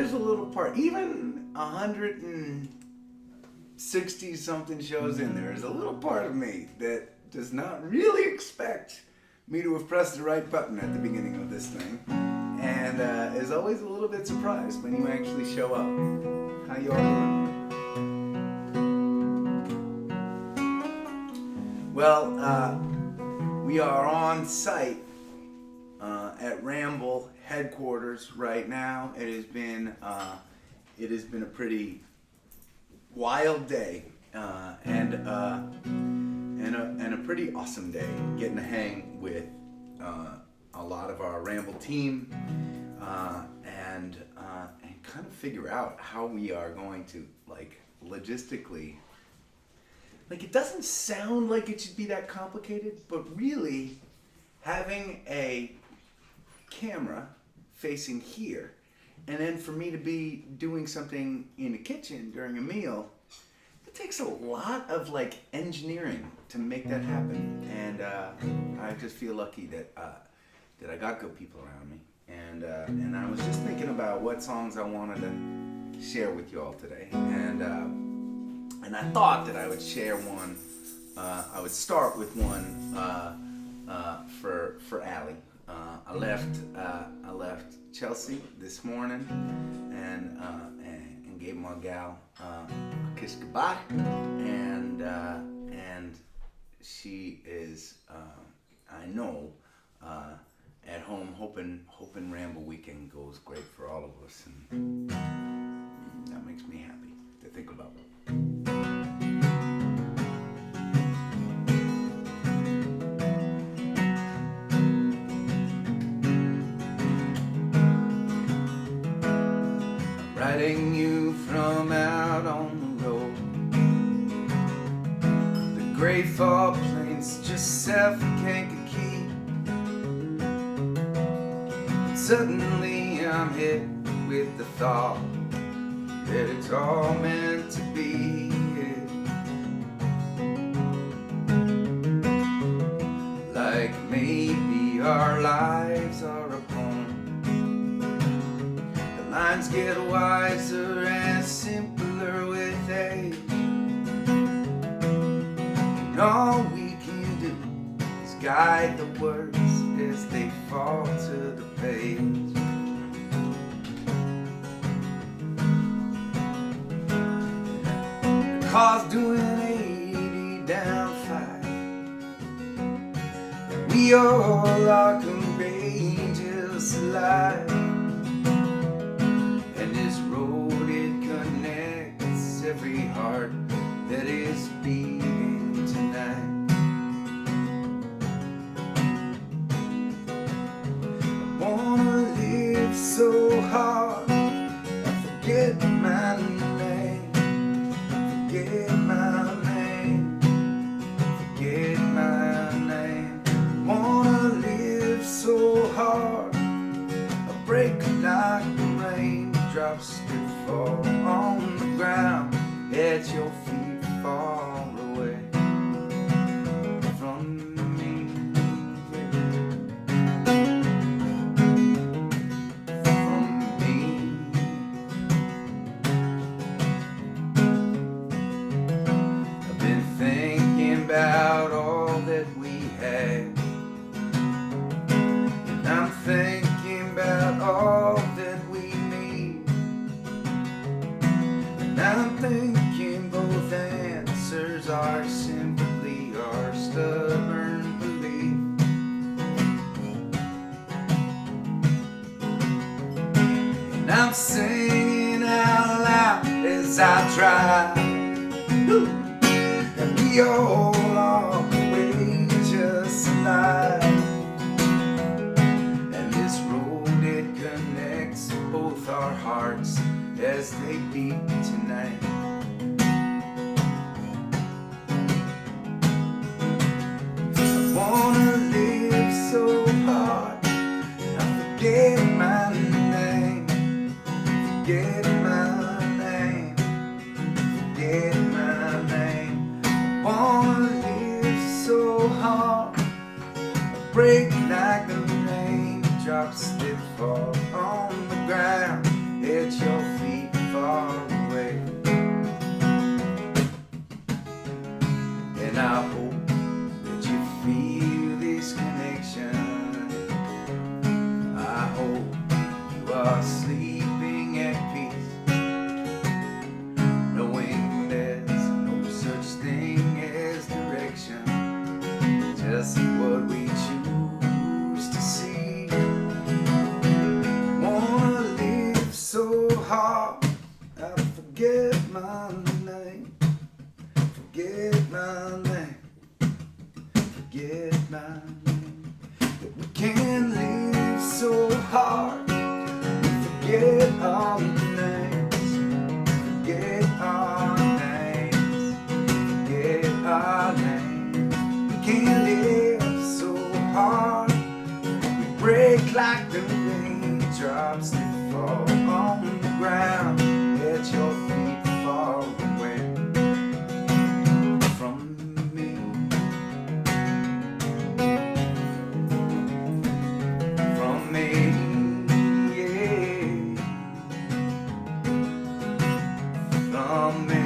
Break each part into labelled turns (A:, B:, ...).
A: there's a little part, even 160 something shows in there is a little part of me that does not really expect me to have pressed the right button at the beginning of this thing, and is always a little bit surprised when you actually show up. How you all doing? Well, we are on site at Ramble headquarters right now. It has been a pretty wild day and a pretty awesome day. Getting to hang with a lot of our Ramble team and kind of figure out how we are going to logistically. It doesn't sound like it should be that complicated, but really having a camera facing here, and then for me to be doing something in the kitchen during a meal, it takes a lot of engineering to make that happen. And I just feel lucky that I got good people around me. And I was just thinking about what songs I wanted to share with you all today. And I thought that I would share one. I would start with one for Allie. I left Chelsea this morning and gave my gal a kiss goodbye, and she is I know at home hoping Ramble weekend goes great for all of us, and that makes me happy to think about it. Writing you from out on the road. The gray fog plains just suffocate the key. Suddenly I'm hit with the thought that it's all meant to be. Like maybe our lives are a poem. The lines get wiser and simpler with age, and all we can do is guide the words as they fall to the page. The car's doing 80 down 5. We all are courageous alive. And this road, it connects every heart that is beating tonight. So hard, I forget my name, forget my name, forget my name. Wanna live so hard, I break like the raindrops that fall on the ground at your feet far away from me. About all that we have, and I'm thinking about all that we need, and I'm thinking both answers are simply our stubborn belief. And I'm singing out loud as I try. We all are courageous alive, and this road, it connects both our hearts as they beat tonight. I wanna live so hard, I forget my name, forget my name, forget my name. Wanna live so hard, I break like the raindrops that fall on the ground at your hard. I forget my name. Forget my name. Forget my name. But we can live so hard. We forget our names. Forget our names. Forget our names. We can live so hard. We break like the raindrops that fall on the ground at your feet, far away from me. From me, yeah. From me.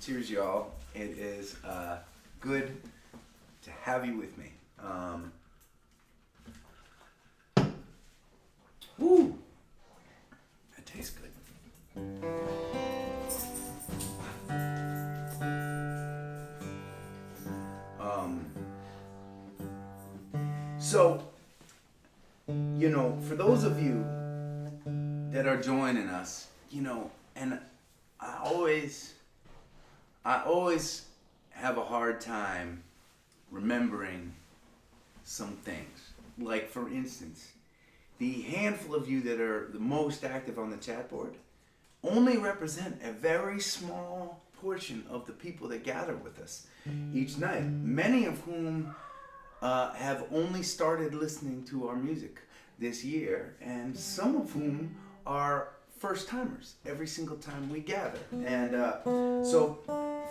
A: Cheers, y'all. It is good to have you with me. Woo! That tastes good. So, you know, for those of you that are joining us, you know, and I always have a hard time remembering some things. Like, for instance, the handful of you that are the most active on the chat board only represent a very small portion of the people that gather with us each night, many of whom have only started listening to our music this year, and some of whom are first timers every single time we gather. And so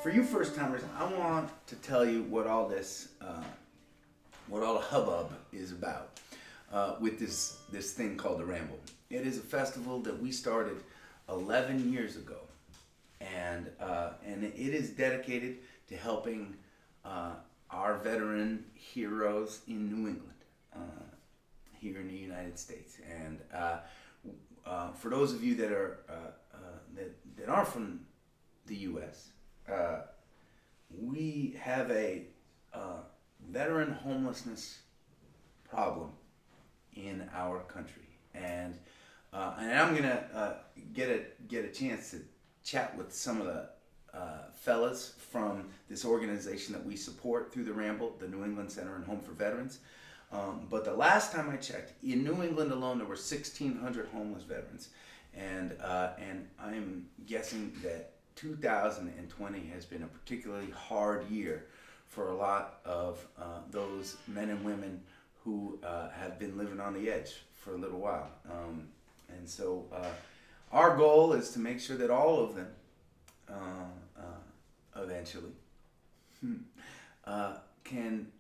A: for you first timers, I want to tell you what all this, what all the hubbub is about with this thing called the Ramble. It is a festival that we started 11 years ago, and it is dedicated to helping our veteran heroes in New England, here in the United States. And for those of you that are that aren't from the U.S., we have a veteran homelessness problem in our country, and I'm gonna get a chance to chat with some of the fellas from this organization that we support through the Ramble, the New England Center and Home for Veterans. But the last time I checked, in New England alone, there were 1,600 homeless veterans, and I'm guessing that 2020 has been a particularly hard year for a lot of those men and women who have been living on the edge for a little while. And so our goal is to make sure that all of them eventually can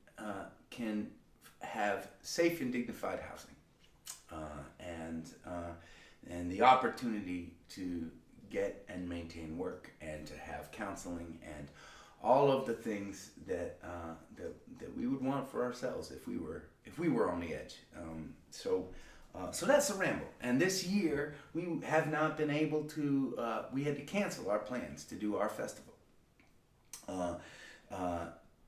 A: have safe and dignified housing, and the opportunity to get and maintain work, and to have counseling, and all of the things that we would want for ourselves if we were on the edge. So that's the Ramble. And this year we have not been able to. We had to cancel our plans to do our festival.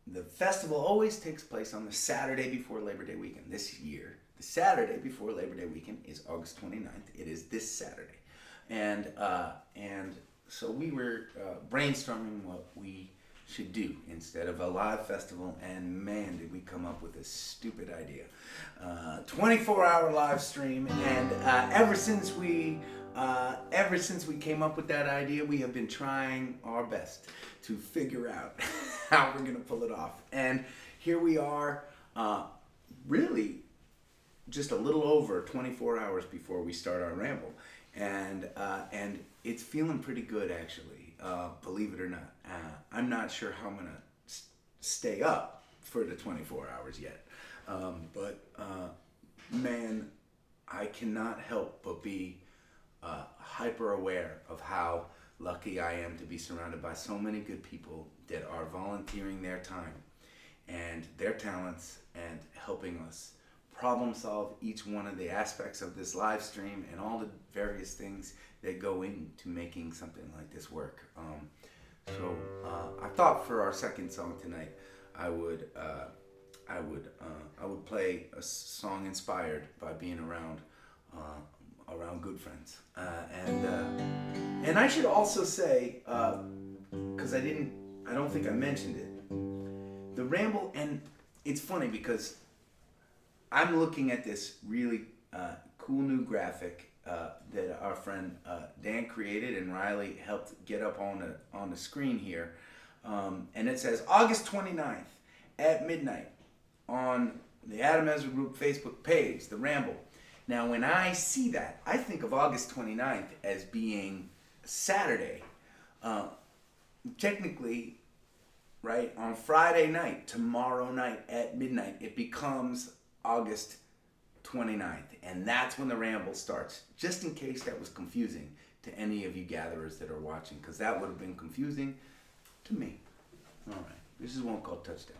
A: The festival always takes place on the Saturday before Labor Day weekend. This year, the Saturday before Labor Day weekend is August 29th. It is this Saturday. And so we were brainstorming what we should do instead of a live festival, and man, did we come up with a stupid idea. 24-hour live stream, and ever since we came up with that idea, we have been trying our best to figure out how we're going to pull it off. And here we are, really just a little over 24 hours before we start our Ramble. And it's feeling pretty good, actually, believe it or not. I'm not sure how I'm going to stay up for the 24 hours yet. But man, I cannot help but be hyper aware of how lucky I am to be surrounded by so many good people that are volunteering their time and their talents and helping us problem solve each one of the aspects of this live stream and all the various things that go into making something like this work. So I thought for our second song tonight, I would play a song inspired by being around good friends, and I should also say, because I don't think I mentioned it, the Ramble, and it's funny because I'm looking at this really cool new graphic that our friend Dan created and Riley helped get up on the screen here, and it says August 29th at midnight on the Adam Ezra Group Facebook page, the Ramble. Now, when I see that, I think of August 29th as being Saturday. Technically, right, on Friday night, tomorrow night at midnight, it becomes August 29th. And that's when the Ramble starts, just in case that was confusing to any of you gatherers that are watching, because that would have been confusing to me. All right, this is one called Touchdown.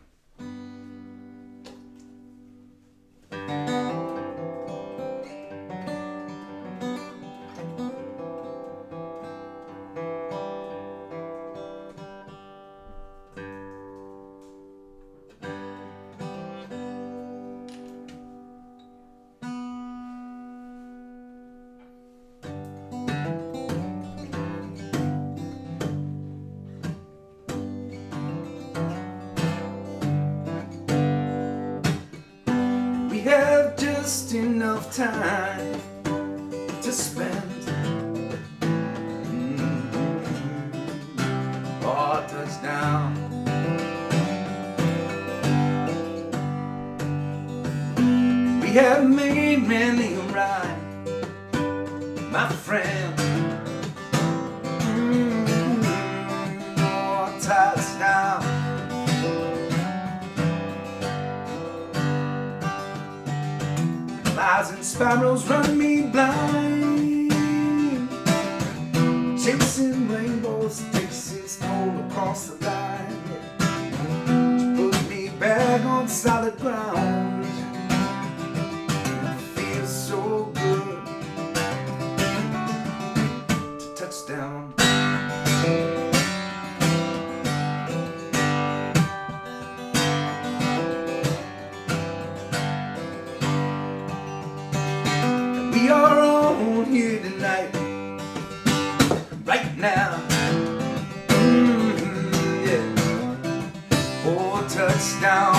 A: Have just enough time to spend. Oh, touchdown. We have made many a ride, my friend. Oh, touchdown. Flies and sparrows run me blind, chasing rainbows takes its toll across the line. Put me back on solid ground. It feels so good to touch down. We are all here tonight, right now. Yeah. Oh, touchdown.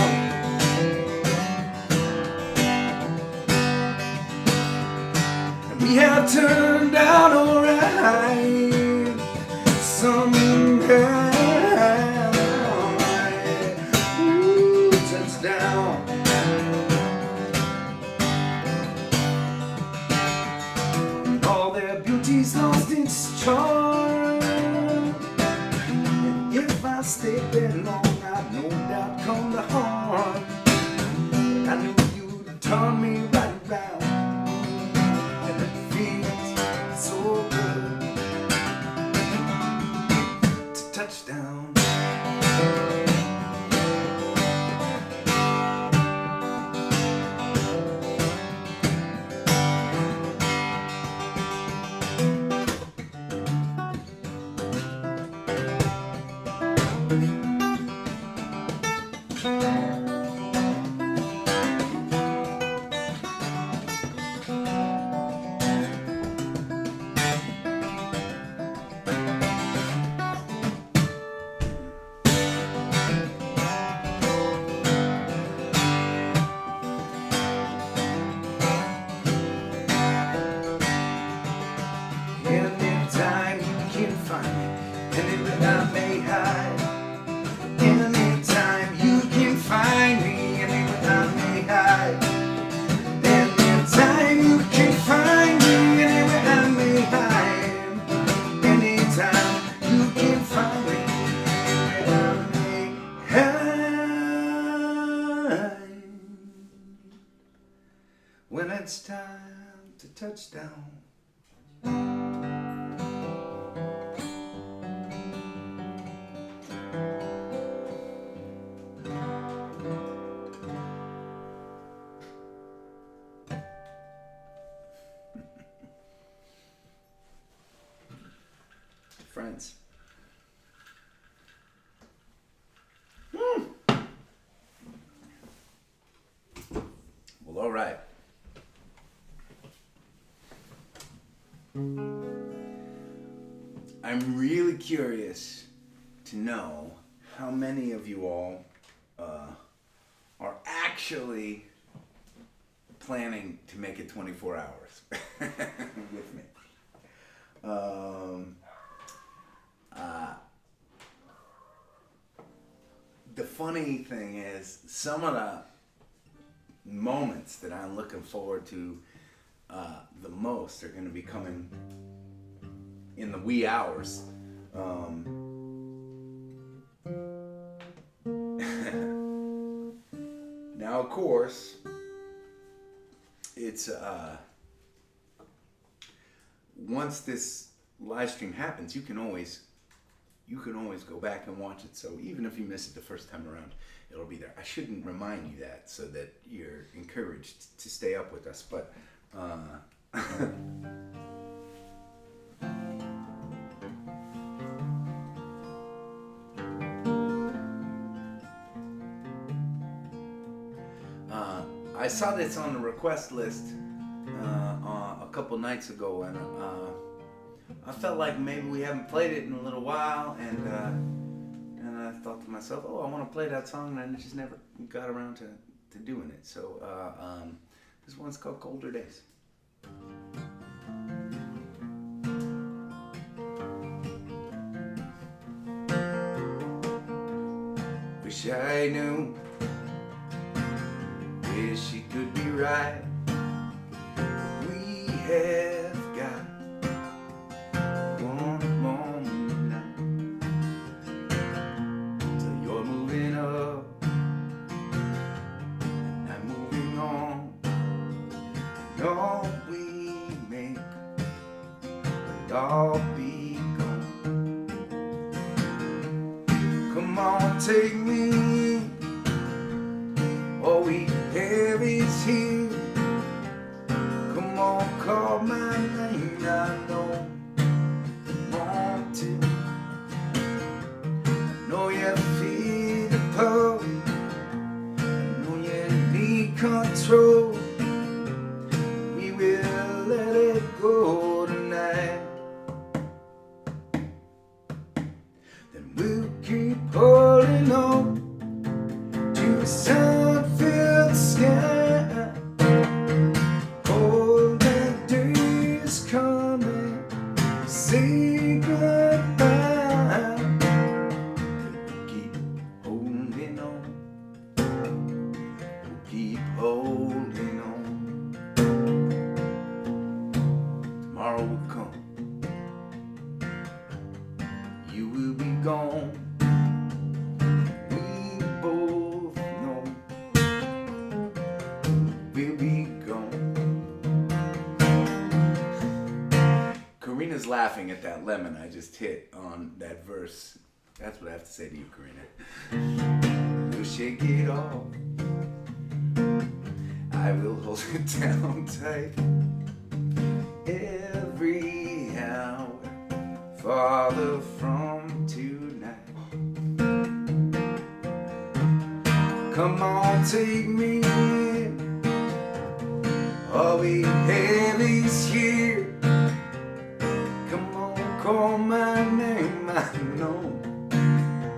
A: And we have turned out alright somehow. Ooh, touchdown. Beauty's lost its charm, and if I stay there long, I'd no doubt come to harm. I knew you'd turn me right around, and it feels so good to touch down. Anytime you can find me, anywhere I may hide. Anytime you can find me, anywhere I may hide. Anytime you can find me, anywhere I may hide. Anytime you can find me, anywhere I may hide. When it's time to touch down. friends. Well, all right. I'm really curious to know how many of you all are actually planning to make it 24 hours with me. The funny thing is, some of the moments that I'm looking forward to the most are going to be coming in the wee hours. Now, of course, it's once this live stream happens, you can always go back and watch it. So even if you miss it the first time around, it'll be there. I shouldn't remind you that so that you're encouraged to stay up with us. But I saw this on the request list a couple nights ago, and I felt like maybe we haven't played it in a little while, and I thought to myself, oh, I want to play that song, and I just never got around to doing it. So this one's called Colder Days. Wish I knew, wish it could be right. We have got one more night till you're moving up, I'm moving on. And all we make will all be gone. Come on, take me. All we have is here. Come on, call my name. I know you want to. Know you feel the pull. Know you need control. We will let it go tonight. Then we'll keep holding on to the sun-filled sky. Colder days coming, say goodbye. We'll keep holding on. We'll keep holding on. Tomorrow will come. You will be gone. Laughing at that lemon I just hit on that verse. That's what I have to say to you, Karina. We'll shake it off. I will hold it down tight. Every hour farther from tonight. Come on, take me. All we have is here. Call my name, I know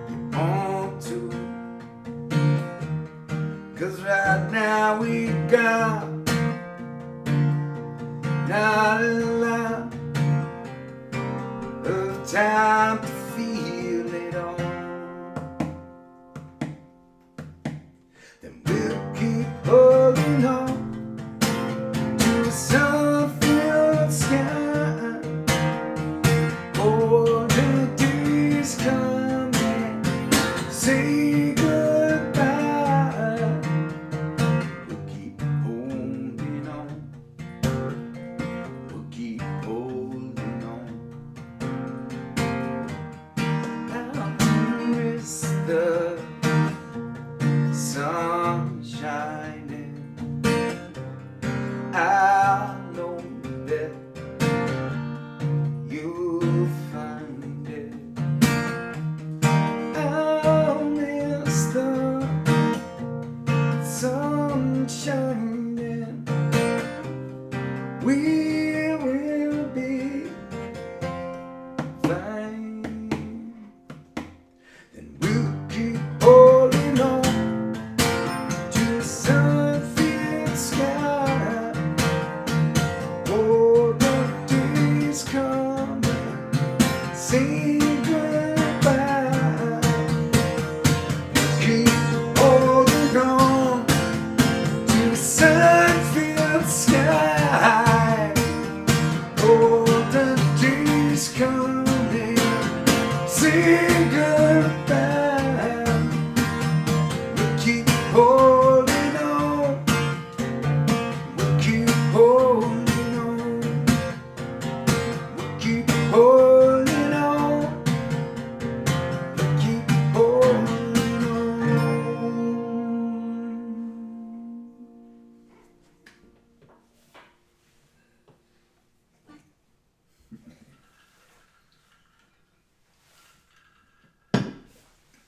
A: you want to. 'Cause right now we got not a lot of time to feel it all. Then we'll keep holding on to the sun-filled sky. Colder days coming, say goodbye. We'll keep holding on. We'll keep holding on. Now is the sun shining. I know that you'll find it.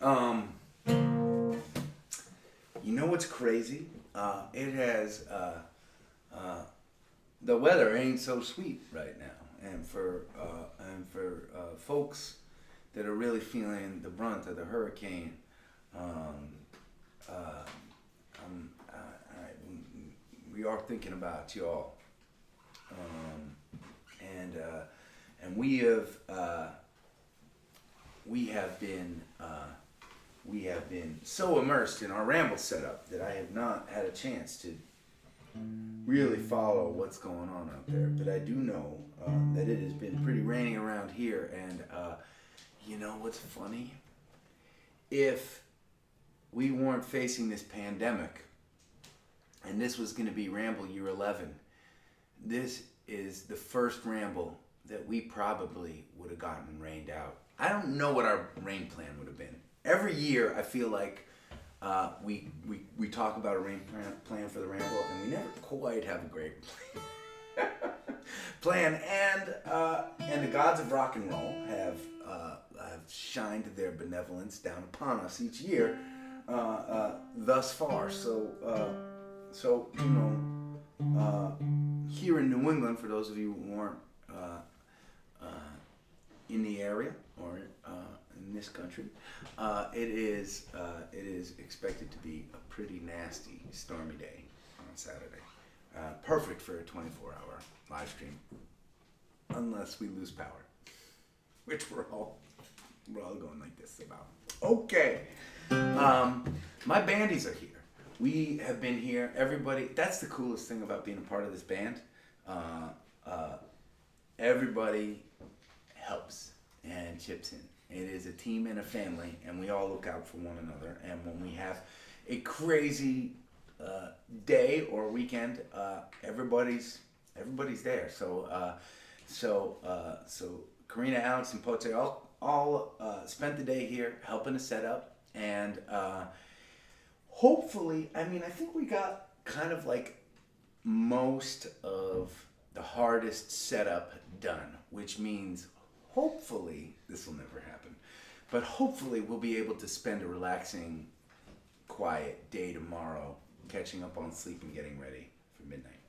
A: Um, you know what's crazy? It has the weather ain't so sweet right now, and for folks that are really feeling the brunt of the hurricane, uh, we are thinking about y'all, and we have been so immersed in our Ramble setup that I have not had a chance to really follow what's going on out there. But I do know that it has been pretty rainy around here, and you know what's funny? If we weren't facing this pandemic, and this was going to be Ramble year 11, this is the first Ramble that we probably would have gotten rained out. I don't know what our rain plan would have been. Every year, I feel like we talk about a rain plan for the Ramble, and we never quite have a great plan. And the gods of rock and roll have shined their benevolence down upon us each year thus far. So you know, here in New England, for those of you who weren't in the area or in this country, it is expected to be a pretty nasty, stormy day on Saturday. Perfect for a 24-hour live stream, unless we lose power, which we're all going like this about. Okay, my bandies are here. We have been here. Everybody. That's the coolest thing about being a part of this band. Everybody helps and chips in. It is a team and a family, and we all look out for one another. And when we have a crazy day or weekend, everybody's there. So Karina, Alex, and Pote all spent the day here helping us set up, and hopefully, I think we got kind of like most of the hardest setup done, which means hopefully this will never happen, but hopefully we'll be able to spend a relaxing, quiet day tomorrow, catching up on sleep and getting ready for midnight.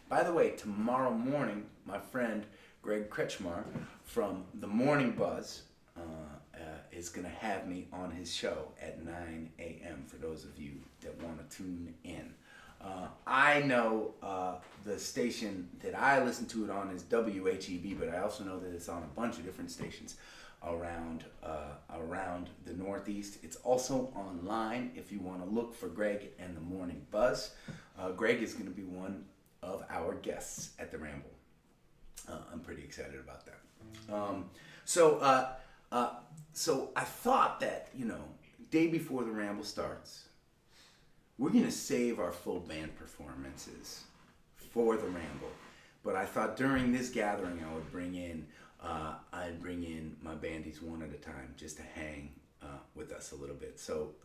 A: By the way, tomorrow morning, my friend Greg Kretschmar from The Morning Buzz is going to have me on his show at 9 a.m. for those of you that want to tune in. I know the station that I listen to it on is WHEB, but I also know that it's on a bunch of different stations around the Northeast. It's also online if you want to look for Greg and The Morning Buzz. Greg is going to be one of our guests at the Ramble. I'm pretty excited about that. So I thought that, day before the Ramble starts, we're going to save our full band performances for the Ramble. But I thought during this gathering I would bring in my bandies one at a time just to hang with us a little bit. So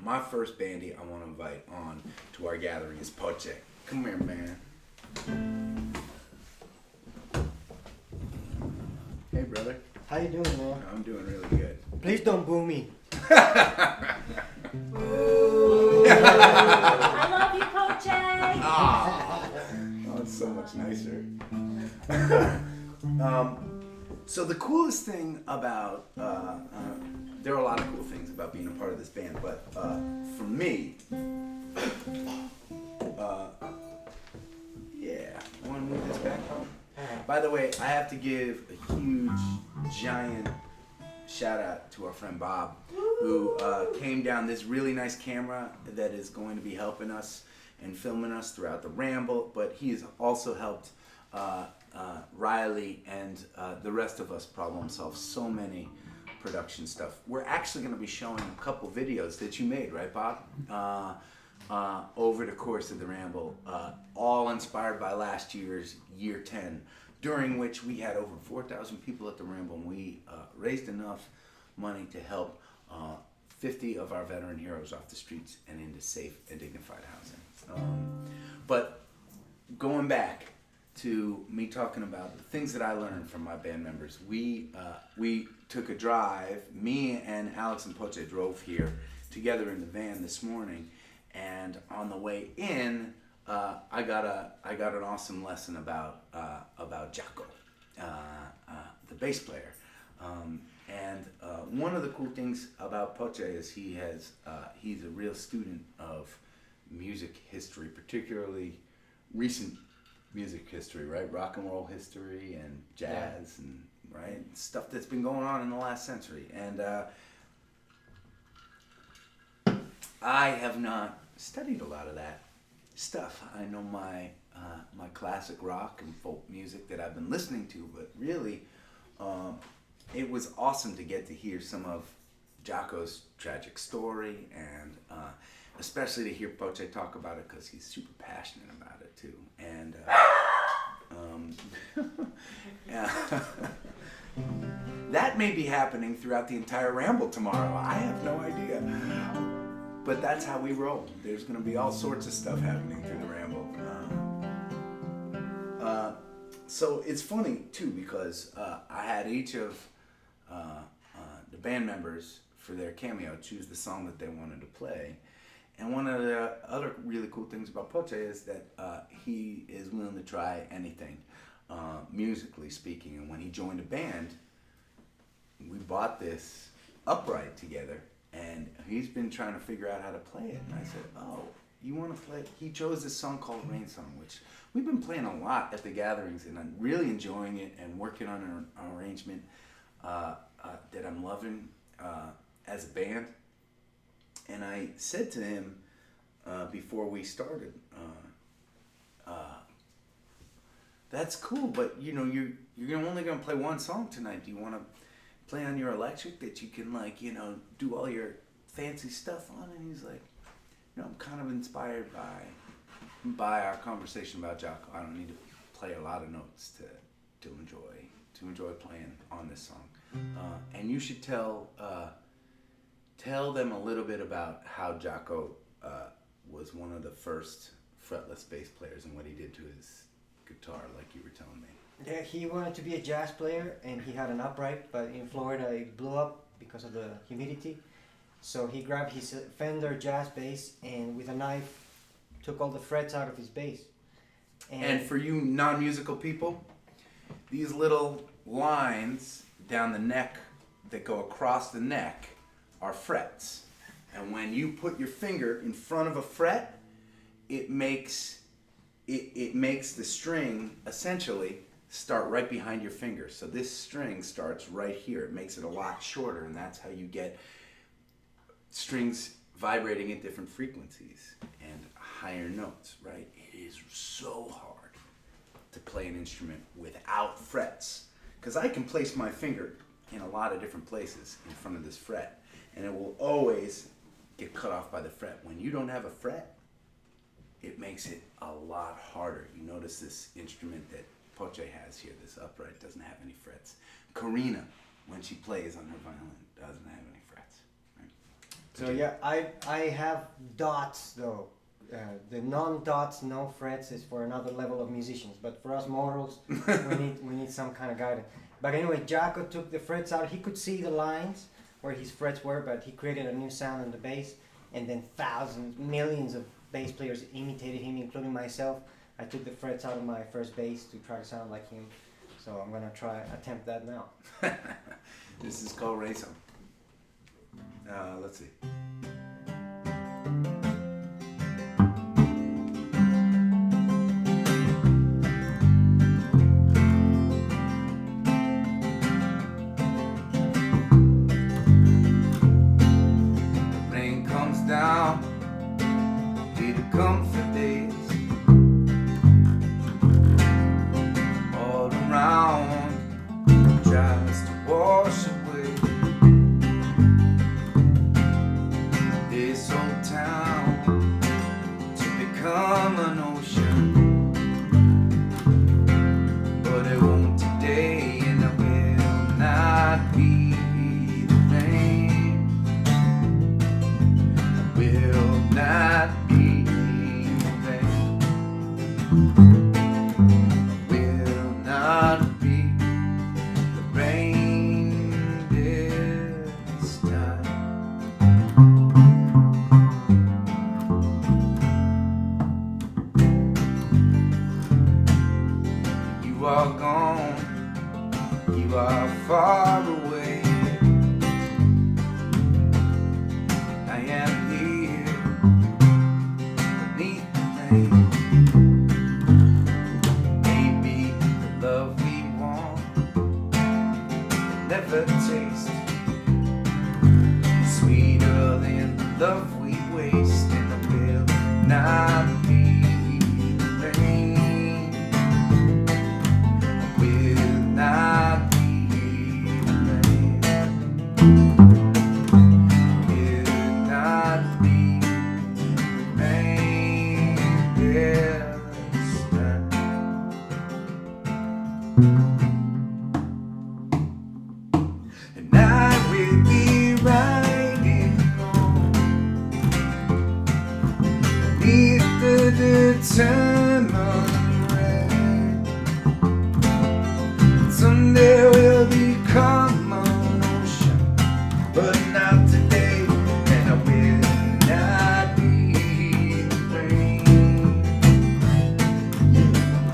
A: my first bandy I want to invite on to our gathering is Poche. Come here, man. Hey, brother.
B: How you doing, man?
A: I'm doing really good.
B: Please don't boo me.
C: I love you, Poche.
A: Oh, it's so much nicer. So the coolest thing about there are a lot of cool things about being a part of this band, but for me, want to move this back home? By the way, I have to give a huge, giant shout out to our friend Bob, who came down this really nice camera that is going to be helping us and filming us throughout the Ramble, but he has also helped Riley and the rest of us problem solve so many production stuff. We're actually going to be showing a couple videos that you made, right, Bob? Over the course of the Ramble, all inspired by last year's Year 10, during which we had over 4,000 people at the Ramble, and we raised enough money to help 50 of our veteran heroes off the streets and into safe and dignified housing. But going back to me talking about the things that I learned from my band members. We took a drive. Me and Alex and Poche drove here together in the van this morning, and on the way in, I got an awesome lesson about Jaco, the bass player. And one of the cool things about Poche is he's a real student of music history, particularly recent music history, right? Rock and roll history and jazz and right stuff that's been going on in the last century. And I have not studied a lot of that stuff. I know my classic rock and folk music that I've been listening to, but really, it was awesome to get to hear some of Jaco's tragic story, and especially to hear Poche talk about it because he's super passionate about it too. And that may be happening throughout the entire Ramble tomorrow. I have no idea. But that's how we roll. There's going to be all sorts of stuff happening through the Ramble. So it's funny too because I had each of the band members for their cameo choose the song that they wanted to play. And one of the other really cool things about Poche is that he is willing to try anything, musically speaking. And when he joined a band, we bought this upright together, and he's been trying to figure out how to play it. And I said, oh, you want to play? He chose this song called Rain Song, which we've been playing a lot at the gatherings, and I'm really enjoying it and working on an arrangement that I'm loving as a band. And I said to him before we started, that's cool, but you know, you're only gonna play one song tonight. Do you want to play on your electric that you can do all your fancy stuff on? And he's like, I'm kind of inspired by our conversation about Jaco. I don't need to play a lot of notes to enjoy playing on this song. And you should tell them a little bit about how Jaco was one of the first fretless bass players and what he did to his guitar, like you were telling me.
B: Yeah, he wanted to be a jazz player, and he had an upright, but in Florida it blew up because of the humidity. So he grabbed his Fender jazz bass and with a knife took all the frets out of his bass.
A: And for you non-musical people, these little lines down the neck that go across the neck are frets. And when you put your finger in front of a fret, it makes the string essentially start right behind your finger. So this string starts right here. It makes it a lot shorter, and that's how you get strings vibrating at different frequencies and higher notes, right? It is so hard to play an instrument without frets, because I can place my finger in a lot of different places in front of this fret, and it will always get cut off by the fret. When you don't have a fret, it makes it a lot harder. You notice this instrument that Poche has here, this upright, doesn't have any frets. Karina, when she plays on her violin, doesn't have any frets. Right?
B: So yeah, I have dots though. The non-dots, no frets is for another level of musicians. But for us mortals, we need some kind of guidance. But anyway, Jaco took the frets out. He could see the lines where his frets were, but he created a new sound in the bass. And then thousands, millions of bass players imitated him, including myself. I took the frets out of my first bass to try to sound like him. So I'm gonna attempt that now.
A: This is called Rain Song. Let's see. Rain comes down, need to come for days. All around, tries to wash away you are far away. I am here beneath the rain. Maybe the love we want will never taste sweeter than the love we waste, and it will not be the rain. It will not be the rain. It will not be the rain this time. And I will be riding on beneath the determined rain. Someday we'll become an ocean, but not today. And I will not be the rain.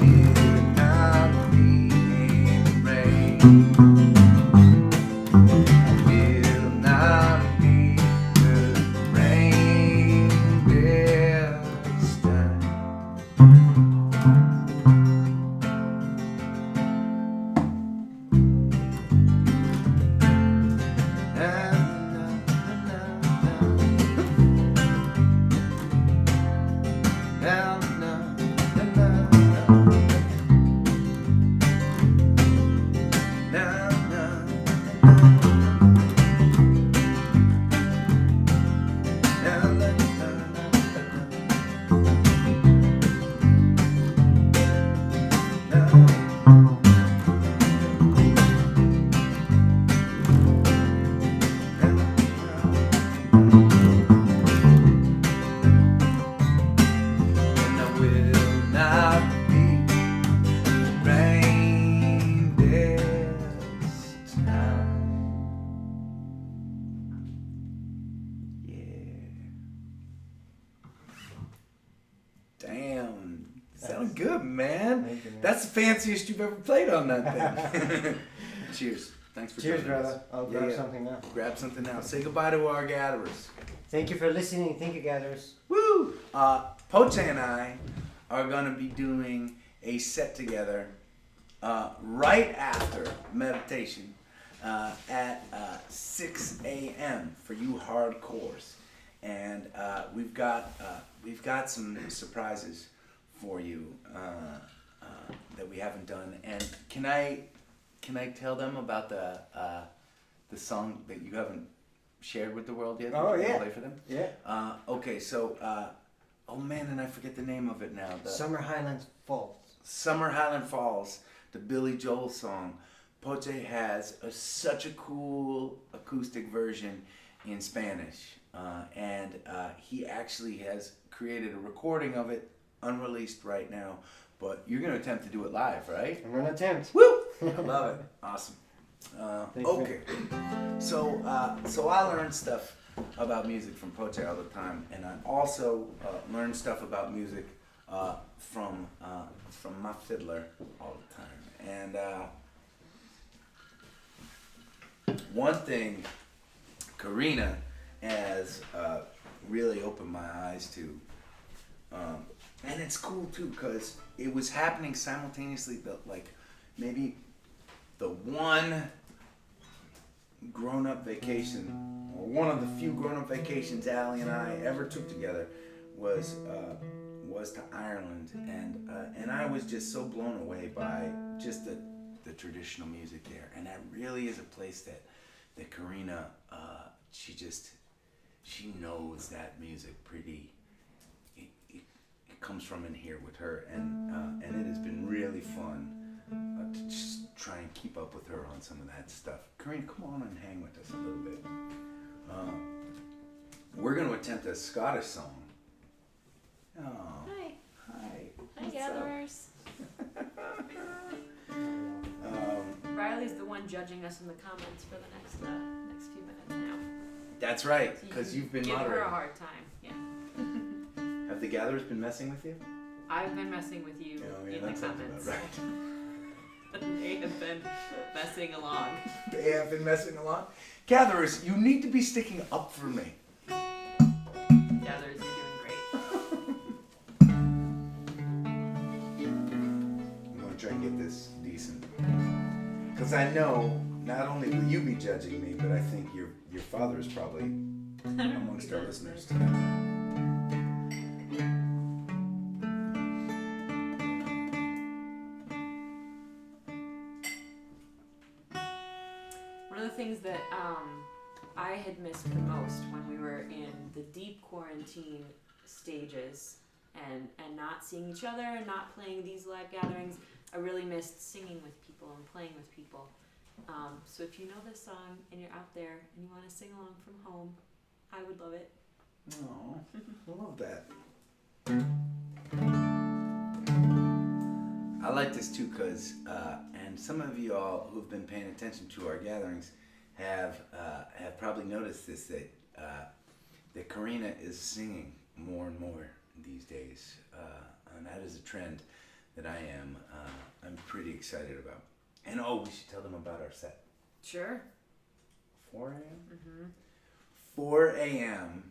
A: Will not be the rain. Will not be the rain this time. Na, na, na, na. Na, na, na, na, na. Na, na, and I will not be rain this time. Yeah. Damn. Sound good, man.
B: Thank you, man.
A: That's the fanciest you've ever played on that thing. Cheers. Thanks for
B: Cheers,
A: joining us.
B: brother. I'll
A: Yeah,
B: grab
A: yeah.
B: something now.
A: Grab something now. Say goodbye to our gatherers.
B: Thank you for listening. Thank you, gatherers.
A: Woo! Poche and I are gonna be doing a set together right after meditation at 6 a.m. for you hardcores, and we've got some surprises for you that we haven't done. And can I tell them about the song that you haven't shared with the world yet?
B: Oh,
A: That you can
B: yeah.
A: play for them.
B: Yeah.
A: Okay, so, oh man, and I forget the name of it now. The
B: Summer Highlands Falls.
A: Summer Highland Falls, the Billy Joel song. Poche has such a cool acoustic version in Spanish, and he actually has created a recording of it, unreleased right now. But you're gonna attempt to do it live, right?
B: I'm gonna attempt.
A: Woo! I love it. Awesome.
B: Thank you.
A: Okay. So I learned stuff about music from Poche all the time, and I also learned stuff about music from my fiddler all the time. And one thing Karina has really opened my eyes to, and it's cool too because it was happening simultaneously. But like maybe the one grown-up vacation, or one of the few grown-up vacations Allie and I ever took together, was to Ireland, and I was just so blown away by just the traditional music there, and that really is a place that Karina she knows that music pretty. It comes from in here with her, and it has been really fun to just try and keep up with her on some of that stuff. Karina, come on and hang with us a little bit. We're going to attempt a Scottish song. Oh,
C: Hi.
A: hi.
C: Hi,
A: What's
C: gatherers.
A: up?
C: Riley's the one judging us in the comments for the next few minutes now.
A: That's right,
C: So
A: because
C: can
A: you've been
C: give her a
A: moderating.
C: hard time. Yeah.
A: Have the gatherers been messing with you?
C: I've been messing with you
A: Oh, yeah,
C: in the
A: that sounds
C: comments.
A: about
C: They have been messing along.
A: They have been messing along. Gatherers, you need to be sticking up for me.
C: Gatherers, you're doing great.
A: I'm gonna try and get this decent. Because I know not only will you be judging me, but I think your father is probably amongst our listeners too.
C: One of the things that I had missed the most when we were in the deep quarantine stages and not seeing each other and not playing these live gatherings, I really missed singing with people and playing with people. So if you know this song and you're out there and you want to sing along from home, I would love it.
A: Oh, I love that. I like this too because, and some of you all who've been paying attention to our gatherings have probably noticed this, that Karina is singing more and more these days, and that is a trend that I'm pretty excited about. And oh, we should tell them about our set.
C: Sure.
A: 4 a.m.
C: Mm-hmm.
A: 4 a.m.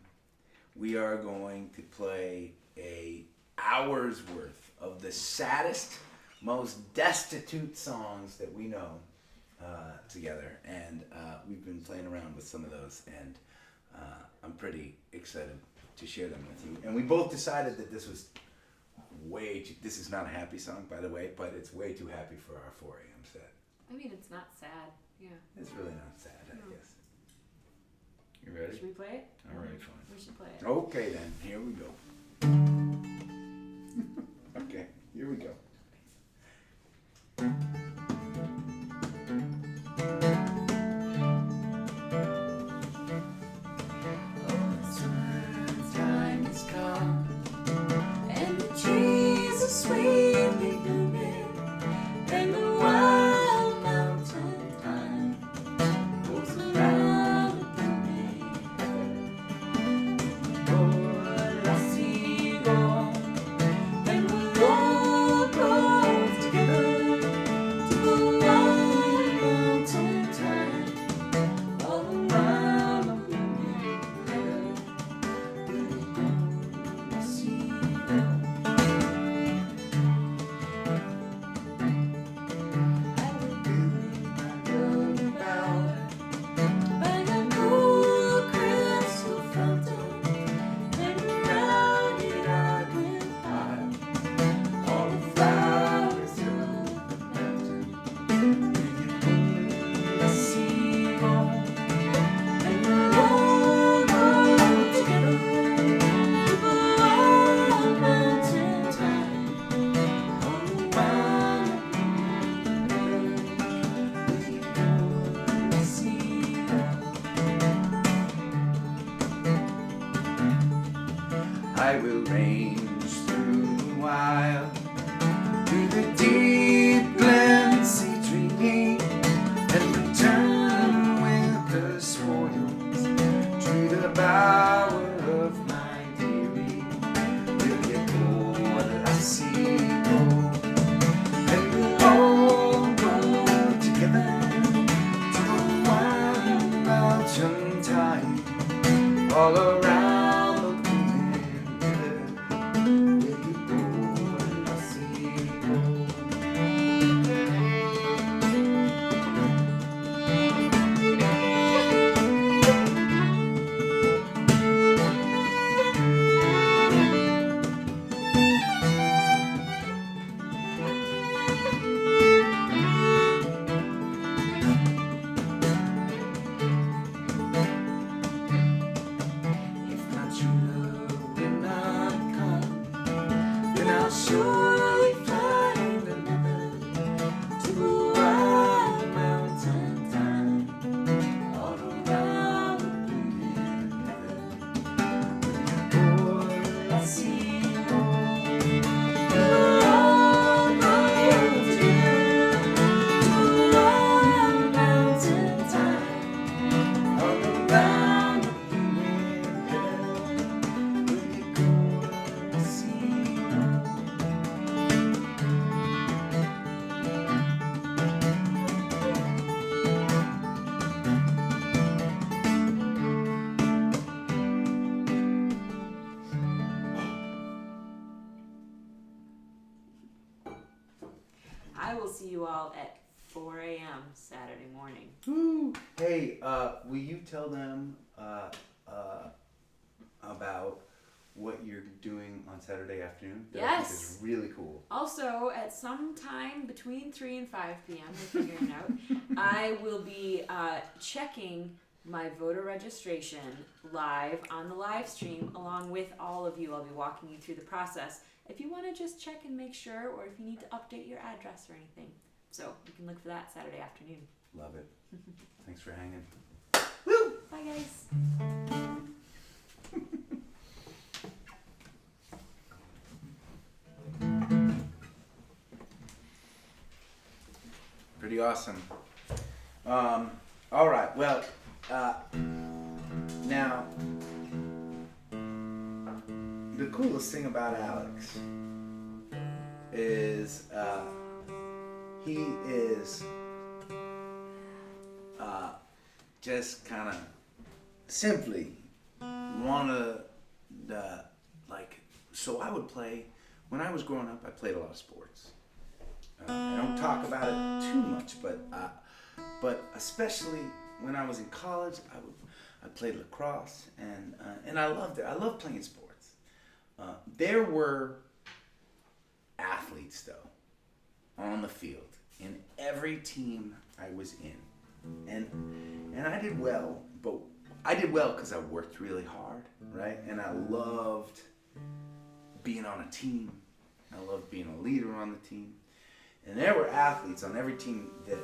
A: we are going to play a hour's worth of the saddest, most destitute songs that we know together, and we've been playing around with some of those, and I'm pretty excited to share them with you. And we both decided that this was this is not a happy song, by the way, but it's way too happy for our 4 a.m. set.
C: I mean, it's not sad. Yeah.
A: It's really not sad, I
C: No.
A: guess. You ready?
C: Should we play it?
A: All right, fine.
C: We should play it.
A: Okay then, here we go. Okay, here we go.
C: Time has come, and the trees are sweetly blooming, and the wild mountain thyme goes around the blooming. Oh, I see go, and we'll all go together to the wild mountain thyme, all around the blooming heather.
A: I will range through the wild, through the deep glen sea dreaming, and return with the spoils to the bower of my dearie. Will you go, lassie, go? And we'll all go together to the wild mountain thyme, all around.
C: If see you all at 4 a.m. Saturday morning.
A: Woo. Hey, will you tell them about what you're doing on Saturday afternoon? That I think
C: Yes.
A: is really cool.
C: Also, at some time between 3 and 5 p.m., we're figuring out, I will be checking my voter registration live on the live stream along with all of you. I'll be walking you through the process if you want to just check and make sure, or if you need to update your address or anything. So you can look for that Saturday afternoon.
A: Love it. Thanks for hanging.
C: Bye, guys.
A: Pretty awesome. All right. Well, now the coolest thing about Alex is he is just kind of simply one of the So I would play when I was growing up. I played a lot of sports. I don't talk about it too much, but especially when I was in college, I played lacrosse, and I loved it. I loved playing sports. There were athletes though on the field in every team I was in, and I did well, but I did well because I worked really hard, right? And I loved being on a team. I loved being a leader on the team. And there were athletes on every team that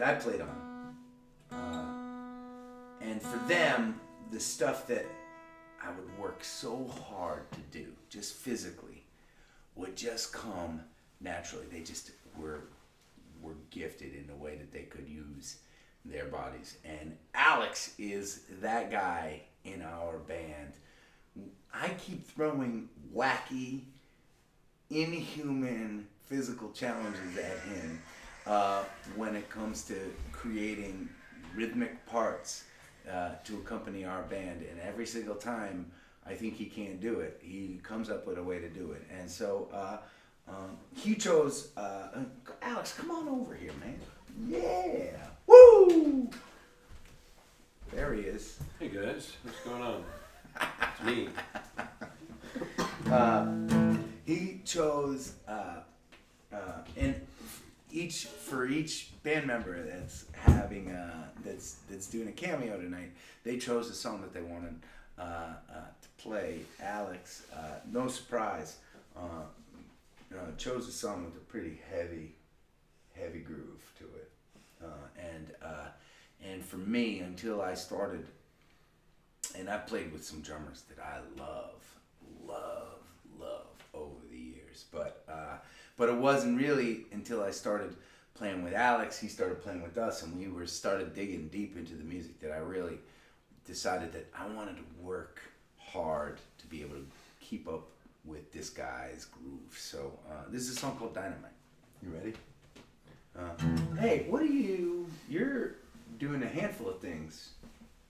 A: I played on, and for them, the stuff that I would work so hard to do, just physically, would just come naturally. They just were gifted in a way that they could use their bodies. And Alex is that guy in our band. I keep throwing wacky, inhuman physical challenges at him when it comes to creating rhythmic parts to accompany our band, and every single time I think he can't do it, he comes up with a way to do it. And so he chose Alex, come on over here, man. Yeah, woo, there he is.
D: Hey guys, what's going on? It's me.
A: He chose, and for each band member that's having that's doing a cameo tonight, they chose a song that they wanted to play. Alex, no surprise, chose a song with a pretty heavy groove to it, and for me, until I started, and I played with some drummers that I love over the years, but it wasn't really until I started playing with Alex, he started playing with us, and we started digging deep into the music that I really decided that I wanted to work hard to be able to keep up with this guy's groove. So this is a song called Dynamite. You ready? Hey, you're doing a handful of things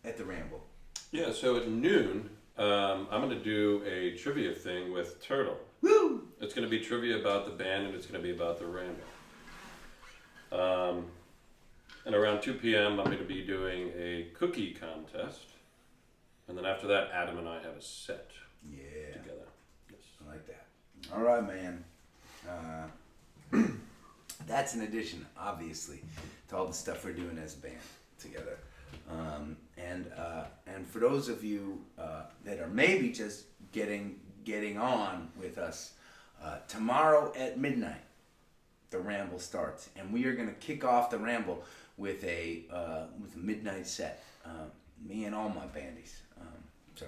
A: at the Ramble.
D: Yeah, so at noon, I'm going to do a trivia thing with Turtle.
A: Woo!
D: It's going to be trivia about the band, and it's going to be about the Ramble. And around 2 p.m., I'm going to be doing a cookie contest. And then after that, Adam and I have a set together. Yes.
A: I like that. All right, man. That's in addition, obviously, to all the stuff we're doing as a band together. And for those of you that are maybe just getting on with us, tomorrow at midnight, the Ramble starts, and we are going to kick off the Ramble with a midnight set. Me and all my bandies. So,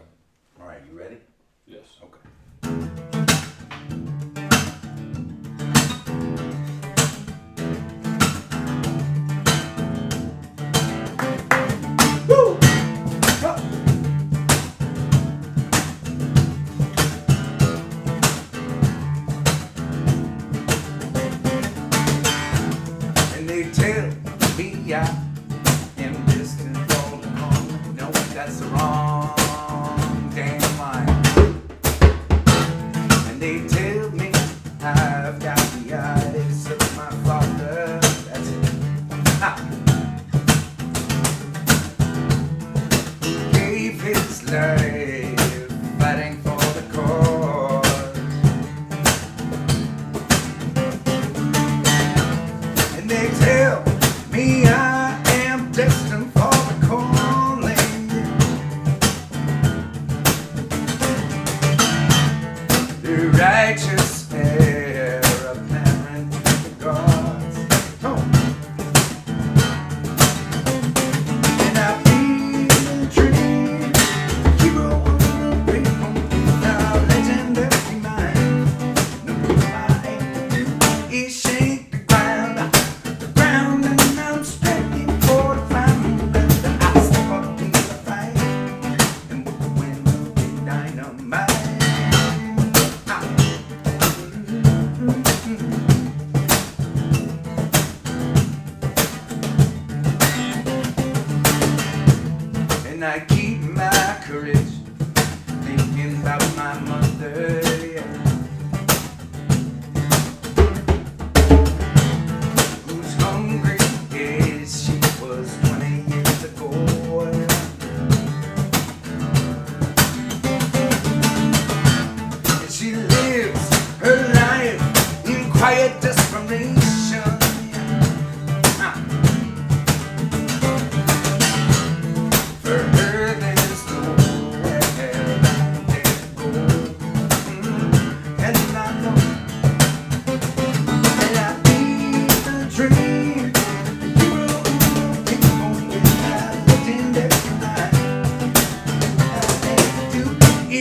A: all right, you ready?
D: Yes.
A: Okay. And they tell me I am distant rolling home. No, that's the wrong damn line. And they tell me I've got the eyes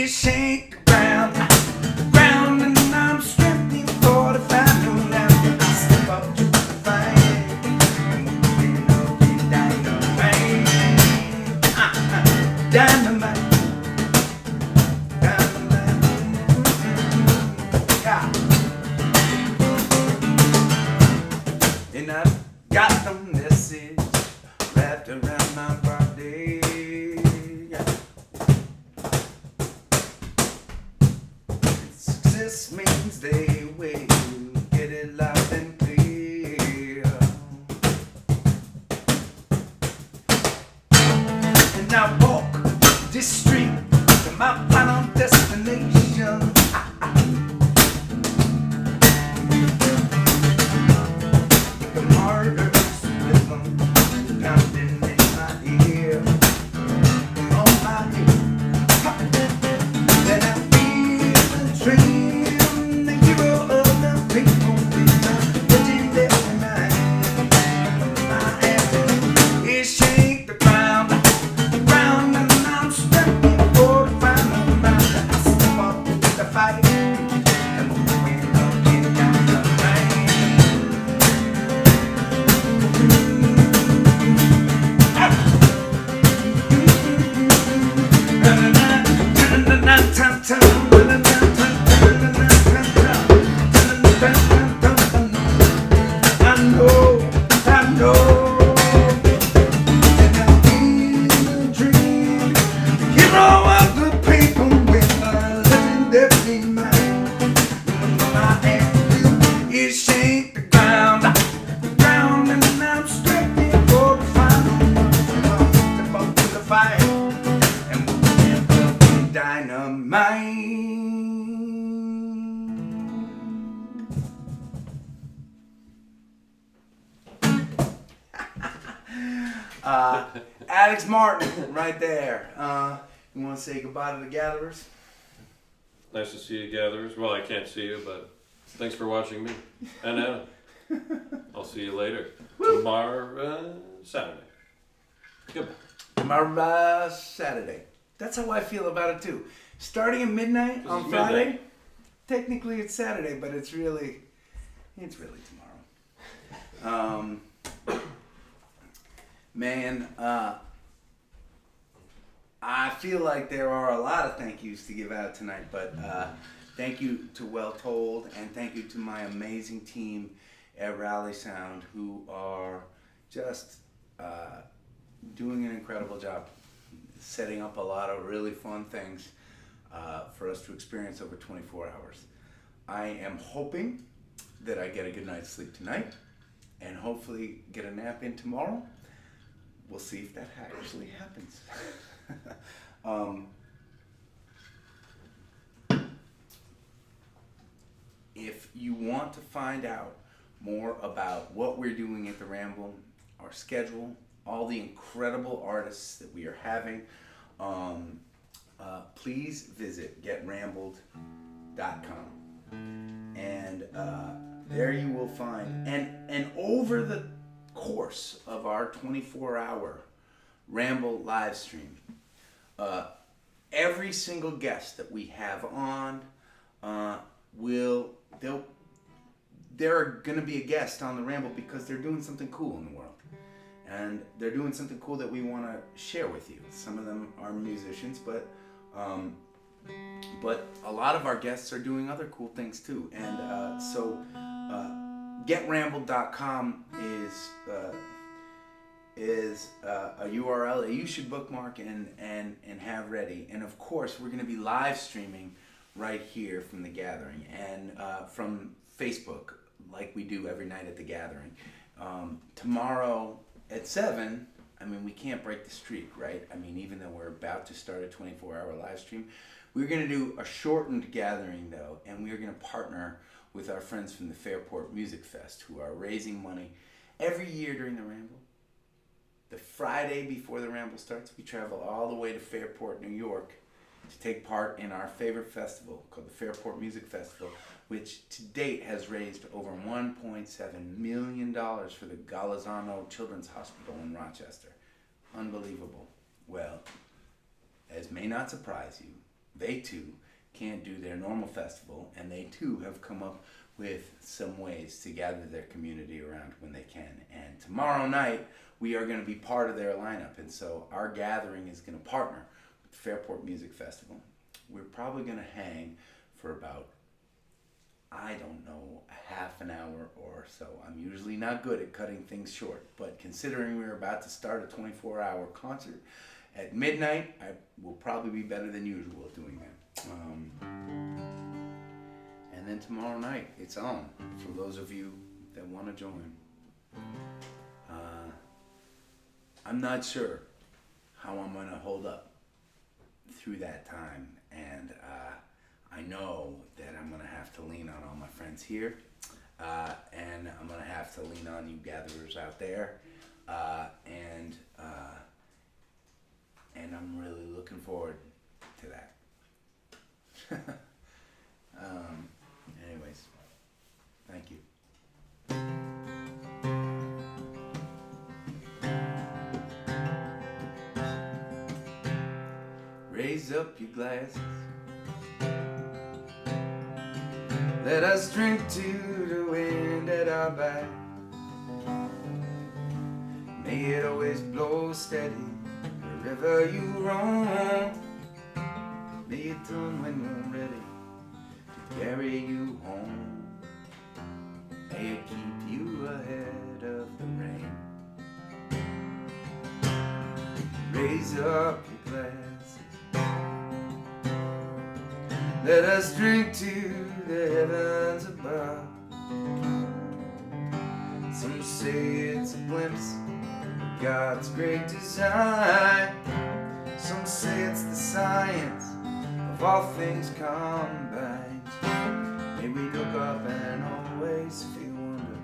A: it shake the ground, and I'm stripping 45 no now. I step up to the fight, and moving up in dynamite, dynamite, dynamite. Yeah. And I've got the message wrapped around my body. Yeah. Success means they will get it loud and clear. And I walk this street to my final destination. The martyrs rhythm pounding in my ear, on my ear. Then I feel the dream, the hero of the people, with a legendary mind. My attitude is shake the ground, and I'm stepping for the final round. I step up to the fight, and moving up and down the line. I know, and I feel the dream, the hero of the people with a legendary mind. My attitude is shake the ground, and I'm stepping for the final one. Step up to the fight, and we'll up in dynamite. Alex Martin, right there. You want to say goodbye to the gatherers?
D: Nice to see you, gatherers. Well, I can't see you, but thanks for watching me. And I'll see you later. Tomorrow, Saturday. Goodbye.
A: Tomorrow, Saturday. That's how I feel about it too. Starting at midnight
D: This
A: on
D: is
A: Friday.
D: midnight.
A: Technically it's Saturday, but it's really tomorrow. Man, I feel like there are a lot of thank yous to give out tonight, but thank you to Well Told, and thank you to my amazing team at Rally Sound, who are just doing an incredible job setting up a lot of really fun things for us to experience over 24 hours. I am hoping that I get a good night's sleep tonight, and hopefully get a nap in tomorrow. We'll see if that actually happens. If you want to find out more about what we're doing at the Ramble, our schedule, all the incredible artists that we are having, please visit getrambled.com. And there you will find, and over the course of our 24-hour Ramble live stream, every single guest that we have on they're going to be a guest on the Ramble because they're doing something cool in the world. And they're doing something cool that we want to share with you. Some of them are musicians, but a lot of our guests are doing other cool things too. And so getrambled.com is a URL that you should bookmark and have ready. And of course, we're going to be live streaming right here from the gathering and from Facebook, like we do every night at the gathering. Tomorrow at 7, I mean, we can't break the streak, right? I mean, even though we're about to start a 24-hour live stream, we're going to do a shortened gathering, though, and we're going to partner with our friends from the Fairport Music Fest, who are raising money every year during the Ramble. The Friday before the Ramble starts, we travel all the way to Fairport, New York, to take part in our favorite festival called the Fairport Music Festival, which to date has raised over $1.7 million for the Galazzano Children's Hospital in Rochester. Unbelievable. Well, as may not surprise you, they too can't do their normal festival, and they too have come up with some ways to gather their community around when they can. And tomorrow night, we are going to be part of their lineup, and so our gathering is going to partner with the Fairport Music Festival. We're probably going to hang for about, I don't know, a half an hour or so. I'm usually not good at cutting things short, but considering we're about to start a 24-hour concert at midnight, I will probably be better than usual at doing that. And then tomorrow night, it's on for those of you that want to join. I'm not sure how I'm going to hold up through that time, and I know that I'm going to have to lean on all my friends here, and I'm going to have to lean on you gatherers out there, and I'm really looking forward to that. Anyways, thank you. Raise up your glasses. Let us drink to the wind at our back. May it always blow steady wherever you roam. May it turn when we're ready to carry you home. May it keep you ahead of the rain. Raise up your glasses. Let us drink to the heavens above. Some say it's a glimpse of God's great design. Some say it's the science of all things combined. May we look up and always feel wonder.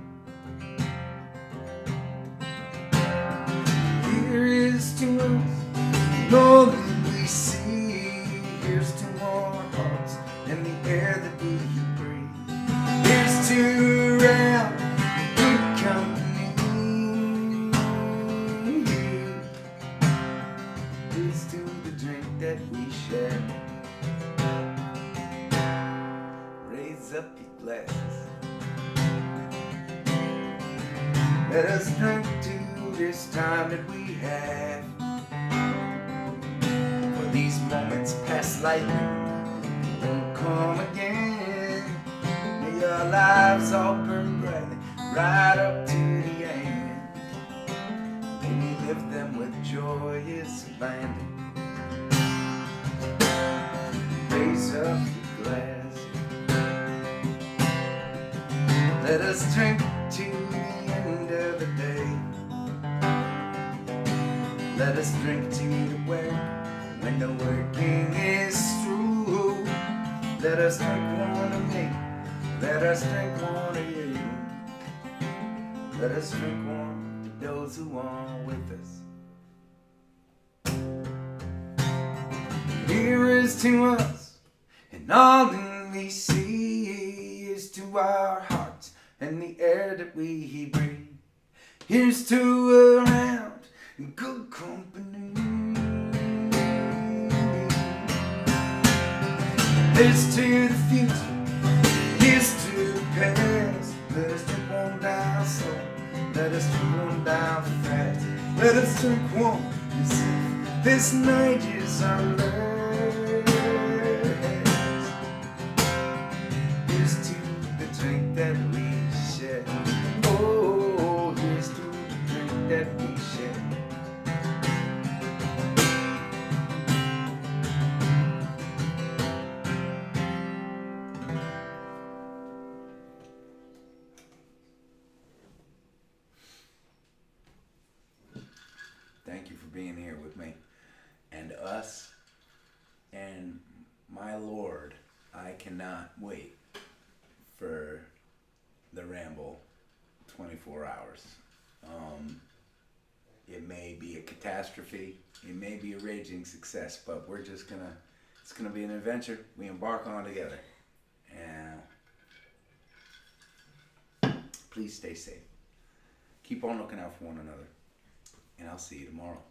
A: Here is to us all that we see. Here's to our hearts and the air that we breathe. Here's to around good company. Here's to the drink that we share. Raise up your glasses. Let us drink to this time that we have. For these moments pass lightly, won't come again. May our lives all burn brightly, right up to the end. May we live them with joyous abandon. Raise up your glass. Let us drink to the end of the day. Let us drink to the work when the working is through. Let us drink one to me. Let us drink one to you. Let us drink one to those who are with us. Here is to us, and all that we see is to our hearts and the air that we breathe. Here's to around good company. Here's to the future. Here's to the past. Let us drink one down slow. Let us drink one down fast. Let us drink one as if this night is our last. Here's to the drink that we share. Oh, here's to the drink that we share. Thank you for being here with me and us, and my Lord, I cannot wait for the Ramble 24 hours. It may be a catastrophe, it may be a raging success, but it's gonna be an adventure we embark on together. And please stay safe. Keep on looking out for one another. And I'll see you tomorrow.